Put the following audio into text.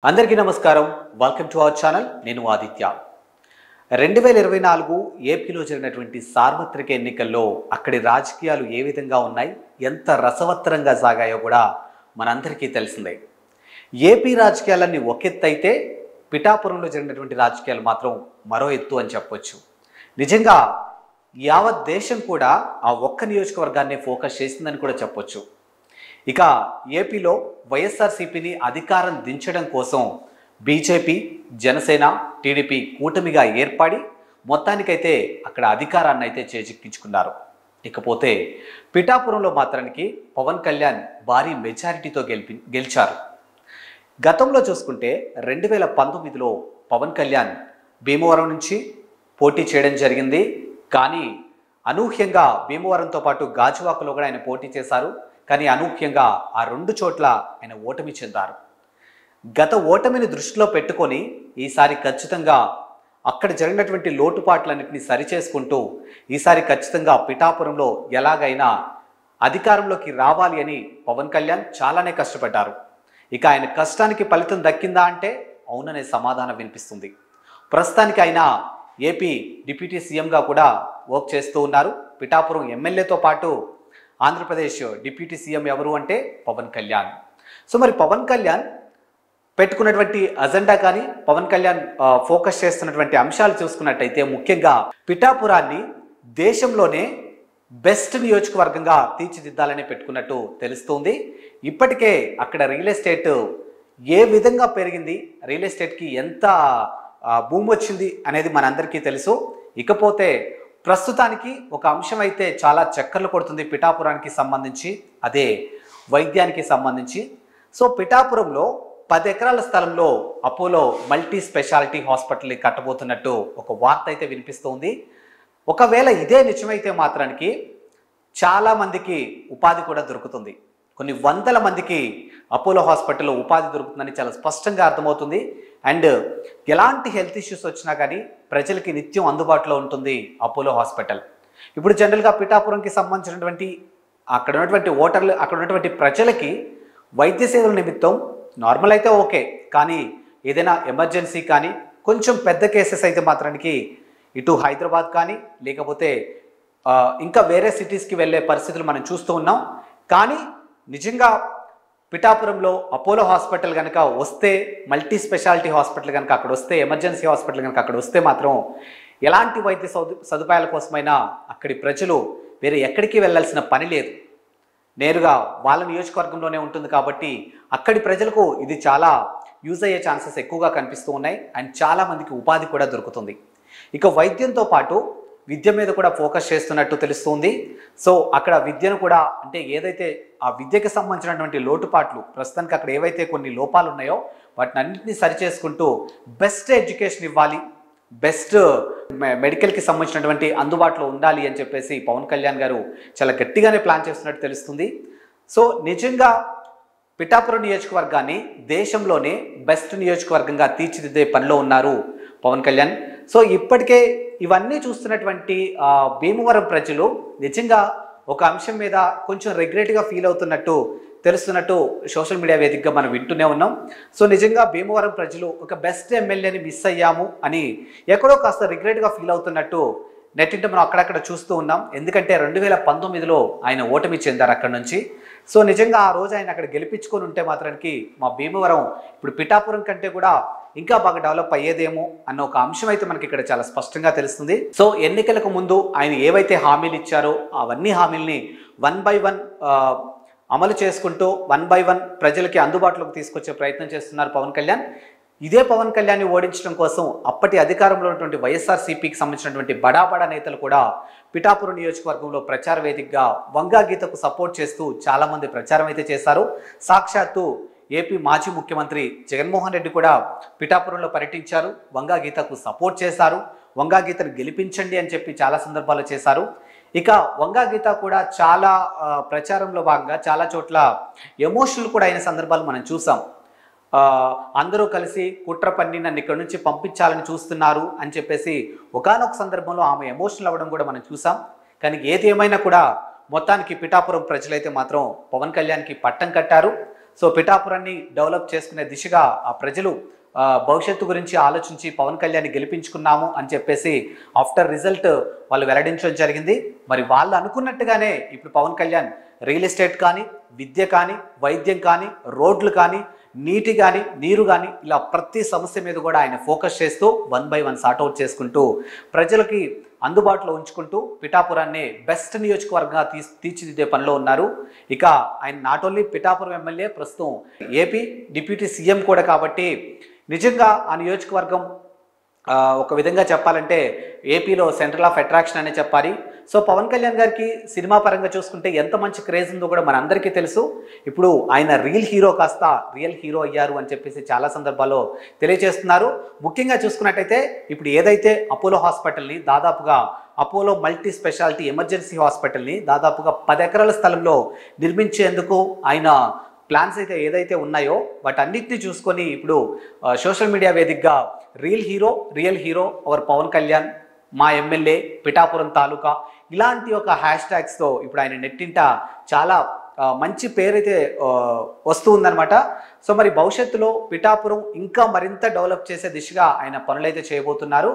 అందరికీ నమస్కారం. Welcome to our channel. నేను ఆదిత్య. 2024 ఏపీలో జరిగినటువంటి సార్వత్రిక ఎన్నికల్లో అక్కడి రాజకీయాలు ఏ విధంగా ఉన్నాయి, ఎంత రసవత్తరంగా సాగాయో కూడా మనందరికీ తెలిసిందే. ఏపీ రాజకీయాలన్నీ ఒక ఎత్తు అయితే పిఠాపురంలో జరిగినటువంటి రాజకీయాలు మాత్రం మరో ఎత్తు అని చెప్పొచ్చు. నిజంగా యావత్ దేశం కూడా ఆ ఒక్క నియోజకవర్గాన్ని ఫోకస్ చేసిందని కూడా చెప్పొచ్చు. ఇక ఏపీలో వైఎస్ఆర్సీపీని అధికారం దించడం కోసం బీజేపీ, జనసేన, టీడీపీ కూటమిగా ఏర్పడి మొత్తానికైతే అక్కడ అధికారాన్ని అయితే చేజిక్కించుకున్నారు. ఇకపోతే పిఠాపురంలో మాత్రానికి పవన్ కళ్యాణ్ భారీ మెజారిటీతో గెలిచారు. గతంలో చూసుకుంటే 2019లో పవన్ కళ్యాణ్ భీమవరం నుంచి పోటీ చేయడం జరిగింది. కానీ అనూహ్యంగా భీమవరంతో పాటు గాజువాకలో కూడా ఆయన పోటీ చేశారు. కానీ అనూహ్యంగా ఆ రెండు చోట్ల ఆయన ఓటమి చెందారు. గత ఓటమిని దృష్టిలో పెట్టుకొని ఈసారి ఖచ్చితంగా అక్కడ జరిగినటువంటి లోటుపాట్లన్నింటినీ సరిచేసుకుంటూ ఈసారి ఖచ్చితంగా పిఠాపురంలో ఎలాగైనా అధికారంలోకి రావాలి అని పవన్ కళ్యాణ్ చాలానే కష్టపడ్డారు. ఇక ఆయన కష్టానికి ఫలితం దక్కిందా అంటే అవుననే సమాధానం వినిపిస్తుంది. ప్రస్తుతానికి ఆయన ఏపీ డిప్యూటీ సీఎంగా కూడా వర్క్ చేస్తూ ఉన్నారు. పిఠాపురం ఎమ్మెల్యేతో పాటు ఆంధ్రప్రదేశ్ డిప్యూటీ సీఎం ఎవరు అంటే పవన్ కళ్యాణ్. సో మరి పవన్ కళ్యాణ్ పెట్టుకున్నటువంటి అజెండా కానీ పవన్ కళ్యాణ్ ఫోకస్ చేస్తున్నటువంటి అంశాలు చూసుకున్నట్టయితే ముఖ్యంగా పిఠాపురాన్ని దేశంలోనే బెస్ట్ నియోజకవర్గంగా తీర్చిదిద్దాలని పెట్టుకున్నట్టు తెలుస్తుంది. ఇప్పటికే అక్కడ రియల్ ఎస్టేట్ ఏ విధంగా పెరిగింది, రియల్ ఎస్టేట్కి ఎంత భూమి వచ్చింది అనేది మనందరికీ తెలుసు. ఇకపోతే ప్రస్తుతానికి ఒక అంశం అయితే చాలా చక్కర్లు కొడుతుంది పిఠాపురానికి సంబంధించి, అదే వైద్యానికి సంబంధించి. సో పిఠాపురంలో 10 ఎకరాల స్థలంలో అపోలో మల్టీ స్పెషాలిటీ హాస్పిటల్ కట్టబోతున్నట్టు ఒక వార్త అయితే వినిపిస్తోంది. ఒకవేళ ఇదే నిజమైతే మాత్రానికి చాలామందికి ఉపాధి కూడా దొరుకుతుంది. కొన్ని వందల మందికి అపోలో హాస్పిటల్లో ఉపాధి దొరుకుతుందని చాలా స్పష్టంగా అర్థమవుతుంది. అండ్ ఎలాంటి హెల్త్ ఇష్యూస్ వచ్చినా కానీ ప్రజలకి నిత్యం అందుబాటులో ఉంటుంది అపోలో హాస్పిటల్. ఇప్పుడు జనరల్గా పిఠాపురంకి సంబంధించినటువంటి అక్కడ ఉన్నటువంటి ఓటర్లు, అక్కడ ఉన్నటువంటి ప్రజలకి వైద్య సేవల నిమిత్తం నార్మల్ అయితే ఓకే, కానీ ఏదైనా ఎమర్జెన్సీ కానీ కొంచెం పెద్ద కేసెస్ అయితే మాత్రానికి ఇటు హైదరాబాద్ కానీ లేకపోతే ఇంకా వేరే సిటీస్కి వెళ్ళే పరిస్థితులు మనం చూస్తూ ఉన్నాం. కానీ నిజంగా పిఠాపురంలో అపోలో హాస్పిటల్ కనుక వస్తే, మల్టీ స్పెషాలిటీ హాస్పిటల్ కనుక అక్కడ వస్తే, ఎమర్జెన్సీ హాస్పిటల్ కనుక అక్కడ వస్తే మాత్రం ఎలాంటి వైద్య సదుపాయాల కోసమైనా అక్కడి ప్రజలు వేరే ఎక్కడికి వెళ్ళాల్సిన పని లేదు. నేరుగా వాళ్ళ నియోజకవర్గంలోనే ఉంటుంది కాబట్టి అక్కడి ప్రజలకు ఇది చాలా యూజ్ అయ్యే ఛాన్సెస్ ఎక్కువగా కనిపిస్తూ ఉన్నాయి. అండ్ చాలామందికి ఉపాధి కూడా దొరుకుతుంది. ఇక వైద్యంతో పాటు విద్య మీద కూడా ఫోకస్ చేస్తున్నట్టు తెలుస్తుంది. సో అక్కడ విద్యను కూడా, అంటే ఏదైతే ఆ విద్యకు సంబంధించినటువంటి లోటుపాట్లు ప్రస్తుతానికి అక్కడ ఏవైతే కొన్ని లోపాలు ఉన్నాయో వాటిని అన్నింటినీ సరిచేసుకుంటూ బెస్ట్ ఎడ్యుకేషన్ ఇవ్వాలి, బెస్ట్ మెడికల్కి సంబంధించినటువంటి అందుబాటులో ఉండాలి అని చెప్పేసి పవన్ కళ్యాణ్ గారు చాలా గట్టిగానే ప్లాన్ చేస్తున్నట్టు తెలుస్తుంది. సో నిజంగా పిఠాపురం నియోజకవర్గాన్ని దేశంలోనే బెస్ట్ నియోజకవర్గంగా తీర్చిదిద్దే పనిలో ఉన్నారు పవన్ కళ్యాణ్. సో ఇప్పటికే ఇవన్నీ చూస్తున్నటువంటి భీమవరం ప్రజలు నిజంగా ఒక అంశం మీద కొంచెం రెగ్రెట్గా ఫీల్ అవుతున్నట్టు తెలుస్తున్నట్టు సోషల్ మీడియా వేదికగా మనం వింటూనే ఉన్నాం. సో నిజంగా భీమవరం ప్రజలు ఒక బెస్ట్ ఎమ్మెల్యేని మిస్ అయ్యాము అని ఎక్కడో కాస్త రిగ్రెట్గా ఫీల్ అవుతున్నట్టు నెట్టింట మనం అక్కడక్కడ చూస్తూ ఉన్నాం. ఎందుకంటే 2019లో ఆయన ఓటమి చెందారు అక్కడ నుంచి. సో నిజంగా ఆ రోజు ఆయన అక్కడ గెలిపించుకొని ఉంటే మాత్రానికి మా భీమవరం ఇప్పుడు పిఠాపురం కంటే కూడా ఇంకా బాగా డెవలప్ అయ్యేదేమో అన్న ఒక అంశం అయితే మనకి ఇక్కడ చాలా స్పష్టంగా తెలుస్తుంది. సో ఎన్నికలకు ముందు ఆయన ఏవైతే హామీలు ఇచ్చారో అవన్నీ హామీల్ని 1 by 1 అమలు చేసుకుంటూ 1 by 1 ప్రజలకి అందుబాటులోకి తీసుకొచ్చే ప్రయత్నం చేస్తున్నారు పవన్ కళ్యాణ్. ఇదే పవన్ కళ్యాణ్ని ఓడించడం కోసం అప్పటి అధికారంలో ఉన్నటువంటి వైఎస్ఆర్సీపీకి సంబంధించినటువంటి బడా నేతలు కూడా పిఠాపురం నియోజకవర్గంలో ప్రచార వేదికగా వంగా గీతకు సపోర్ట్ చేస్తూ చాలామంది ప్రచారం అయితే చేశారు. సాక్షాత్తు ఏపీ మాజీ ముఖ్యమంత్రి జగన్మోహన్ రెడ్డి కూడా పిఠాపురంలో పర్యటించారు, వంగా గీతకు సపోర్ట్ చేశారు, వంగా గీతను గెలిపించండి అని చెప్పి చాలా సందర్భాల్లో చేశారు. ఇక వంగా గీత కూడా చాలా ప్రచారంలో భాగంగా చాలా చోట్ల ఎమోషనల్ కూడా అయిన సందర్భాలు మనం చూసాం. అందరూ కలిసి కుట్ర పన్ని నన్ను ఇక్కడ నుంచి పంపించాలని చూస్తున్నారు అని చెప్పేసి ఒకానొక సందర్భంలో ఆమె ఎమోషనల్ అవ్వడం కూడా మనం చూసాం. కానీ ఏది ఏమైనా కూడా మొత్తానికి పిఠాపురం ప్రజలైతే మాత్రం పవన్ కళ్యాణ్కి పట్టం కట్టారు. సో పిఠాపురాన్ని డెవలప్ చేసుకునే దిశగా ఆ ప్రజలు భవిష్యత్తు గురించి ఆలోచించి పవన్ కళ్యాణ్ గెలిపించుకున్నాము అని చెప్పేసి ఆఫ్టర్ రిజల్ట్ వాళ్ళు వెల్లడించడం జరిగింది. మరి వాళ్ళు అనుకున్నట్టుగానే ఇప్పుడు పవన్ కళ్యాణ్ రియల్ ఎస్టేట్ కానీ, విద్య కానీ, వైద్యం కానీ, రోడ్లు కానీ, నీటి కానీ, నీరు కానీ, ఇలా ప్రతి సమస్య మీద కూడా ఆయన ఫోకస్ చేస్తూ 1 by 1 సార్ట్అవుట్ చేసుకుంటూ ప్రజలకి అందుబాటులో ఉంచుకుంటూ పిఠాపురాన్ని బెస్ట్ నియోజకవర్గంగా తీర్చిదిద్దే పనిలో ఉన్నారు. ఇక ఆయన నాట్ ఓన్లీ పిఠాపురం ఎమ్మెల్యే, ప్రస్తుతం ఏపీ డిప్యూటీ సీఎం కూడా. కాబట్టి నిజంగా ఆ నియోజకవర్గం ఒక విధంగా చెప్పాలంటే ఏపీలో సెంట్రల్ ఆఫ్ అట్రాక్షన్ అనే చెప్పాలి. సో పవన్ కళ్యాణ్ గారికి సినిమా పరంగా చూసుకుంటే ఎంత మంచి క్రేజ్ ఉందో కూడా మనందరికీ తెలుసు. ఇప్పుడు ఆయన రియల్ హీరో కాస్త రియల్ హీరో అయ్యారు అని చెప్పేసి చాలా సందర్భాల్లో తెలియజేస్తున్నారు. ముఖ్యంగా చూసుకున్నట్టయితే ఇప్పుడు ఏదైతే అపోలో హాస్పిటల్ని దాదాపుగా అపోలో మల్టీ స్పెషాలిటీ ఎమర్జెన్సీ హాస్పిటల్ని దాదాపుగా 10 ఎకరాల స్థలంలో నిర్మించేందుకు ఆయన ప్లాన్స్ అయితే ఏదైతే ఉన్నాయో వాటన్నిటిని చూసుకొని ఇప్పుడు సోషల్ మీడియా వేదికగా real hero our Pawan Kalyan, మా ఎమ్మెల్యే, పిఠాపురం తాలూకా, ఇలాంటి ఒక హ్యాష్ ట్యాగ్స్తో ఇప్పుడు ఆయన నెట్టింట చాలా మంచి పేరైతే వస్తూ ఉందన్నమాట. సో మరి భవిష్యత్తులో పిఠాపురం ఇంకా మరింత డెవలప్ చేసే దిశగా ఆయన పనులైతే చేయబోతున్నారు.